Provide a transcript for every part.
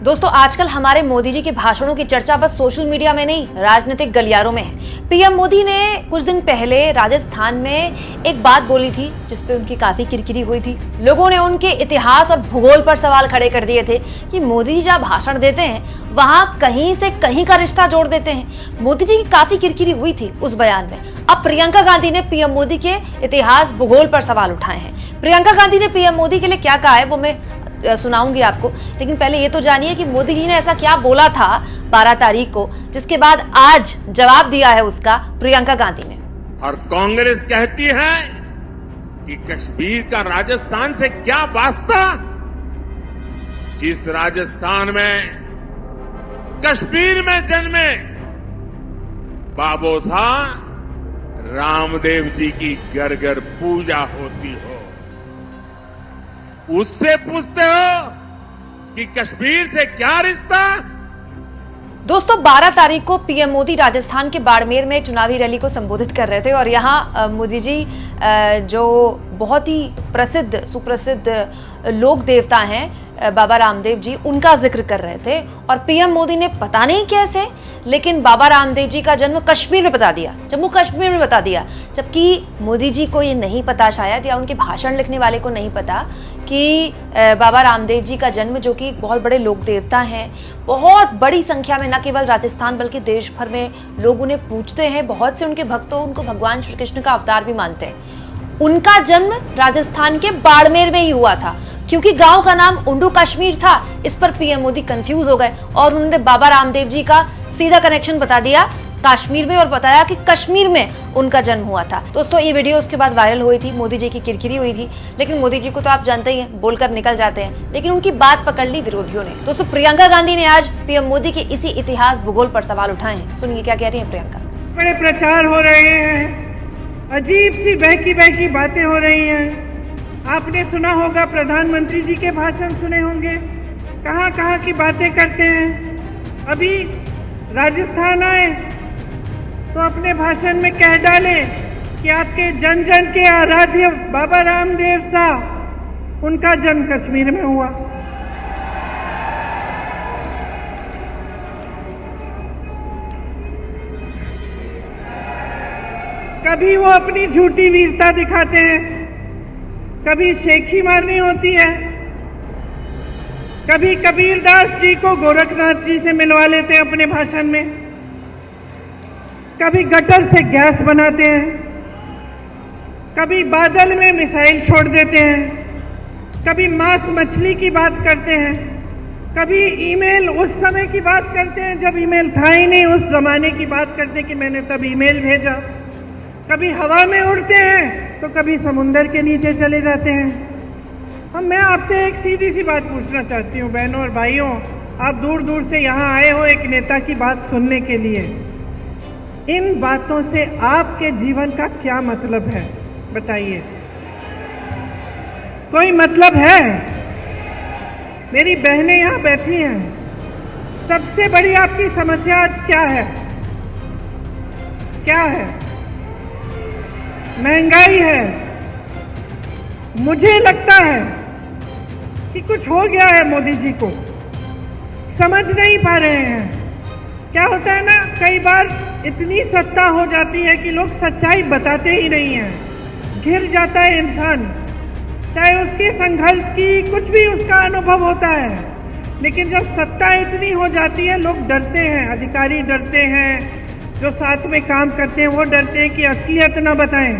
दोस्तों, आजकल हमारे मोदी जी के भाषणों की चर्चा बस सोशल मीडिया में नहीं, राजनीतिक गलियारों में है। पीएम मोदी ने कुछ दिन पहले राजस्थान में एक बात बोली थी जिसपे उनकी काफी किरकिरी हुई थी। लोगों ने उनके इतिहास और भूगोल पर सवाल खड़े कर दिए थे कि मोदी जी जहाँ भाषण देते हैं वहां कहीं से कहीं का रिश्ता जोड़ देते हैं। मोदी जी की काफी किरकिरी हुई थी उस बयान में। अब प्रियंका गांधी ने पीएम मोदी के इतिहास भूगोल पर सवाल उठाए हैं। प्रियंका गांधी ने पीएम मोदी के लिए क्या कहा है वो मैं सुनाऊंगी आपको, लेकिन पहले ये तो जानिए कि मोदी जी ने ऐसा क्या बोला था 12 तारीख को, जिसके बाद आज जवाब दिया है उसका प्रियंका गांधी ने। और कांग्रेस कहती है कि कश्मीर का राजस्थान से क्या वास्ता। जिस राजस्थान में कश्मीर में जन्मे बाबू साहब रामदेव जी की घर घर पूजा होती हो, उससे पूछते हो कि कश्मीर से क्या रिश्ता। दोस्तों, 12 तारीख को पीएम मोदी राजस्थान के बाड़मेर में चुनावी रैली को संबोधित कर रहे थे और यहाँ मोदी जी जो बहुत ही प्रसिद्ध सुप्रसिद्ध लोक देवता हैं बाबा रामदेव जी, उनका जिक्र कर रहे थे। और पीएम मोदी ने पता नहीं कैसे लेकिन बाबा रामदेव जी का जन्म कश्मीर में बता दिया, जम्मू कश्मीर में बता दिया, जबकि मोदी जी को ये नहीं पता शायद, या उनके भाषण लिखने वाले को नहीं पता कि बाबा रामदेव जी का जन्म, जो कि बहुत बड़े लोक देवता हैं, बहुत बड़ी संख्या में न केवल राजस्थान बल्कि देश भर में लोग उन्हें पूजते हैं, बहुत से उनके भक्तों उनको भगवान श्री कृष्ण का अवतार भी मानते हैं। उनका जन्म राजस्थान के बाड़मेर में ही हुआ था, क्योंकि गांव का नाम उंडू कश्मीर था। इस पर पीएम मोदी कंफ्यूज हो गए और उन्होंने बाबा रामदेव जी का सीधा कनेक्शन बता दिया कश्मीर में और बताया कि कश्मीर में उनका जन्म हुआ था। दोस्तों, ये वीडियो उसके बाद वायरल हुई थी, मोदी जी की किरकिरी हुई थी, लेकिन मोदी जी को तो आप जानते ही हैं, बोलकर निकल जाते हैं, लेकिन उनकी बात पकड़ ली विरोधियों ने। दोस्तों, प्रियंका गांधी ने आज पीएम मोदी के इसी इतिहास भूगोल पर सवाल उठाए हैं। सुनिए क्या कह रही है प्रियंका। बड़े प्रचार हो रहे हैं, अजीब सी बहकी बहकी बातें हो रही हैं। आपने सुना होगा, प्रधानमंत्री जी के भाषण सुने होंगे, कहाँ कहाँ की बातें करते हैं। अभी राजस्थान आए तो अपने भाषण में कह डाले कि आपके जन जन के आराध्य बाबा रामदेव साहब, उनका जन्म कश्मीर में हुआ। कभी वो अपनी झूठी वीरता दिखाते हैं, कभी शेखी मारनी होती है, कभी कबीरदास जी को गोरखनाथ जी से मिलवा लेते हैं अपने भाषण में, कभी गटर से गैस बनाते हैं, कभी बादल में मिसाइल छोड़ देते हैं, कभी मांस मछली की बात करते हैं, कभी ईमेल उस समय की बात करते हैं जब ईमेल था ही नहीं, उस जमाने की बात करते हैं कि मैंने तब ईमेल भेजा, कभी हवा में उड़ते हैं तो कभी समुंदर के नीचे चले जाते हैं। अब मैं आपसे एक सीधी सी बात पूछना चाहती हूँ, बहनों और भाइयों, आप दूर दूर से यहाँ आए हो एक नेता की बात सुनने के लिए। इन बातों से आपके जीवन का क्या मतलब है, बताइए। कोई मतलब है? मेरी बहनें यहाँ बैठी हैं, सबसे बड़ी आपकी समस्या आज क्या है? क्या है? महंगाई है। मुझे लगता है कि कुछ हो गया है मोदी जी को, समझ नहीं पा रहे हैं। क्या होता है ना, कई बार इतनी सत्ता हो जाती है कि लोग सच्चाई बताते ही नहीं हैं, घिर जाता है इंसान, चाहे उसके संघर्ष की कुछ भी उसका अनुभव होता है, लेकिन जब सत्ता इतनी हो जाती है लोग डरते हैं, अधिकारी डरते हैं, जो साथ में काम करते हैं वो डरते हैं कि असलियत न बताएं,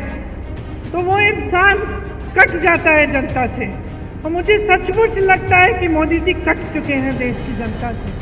तो वो इंसान कट जाता है जनता से। और मुझे सचमुच लगता है कि मोदी जी कट चुके हैं देश की जनता से।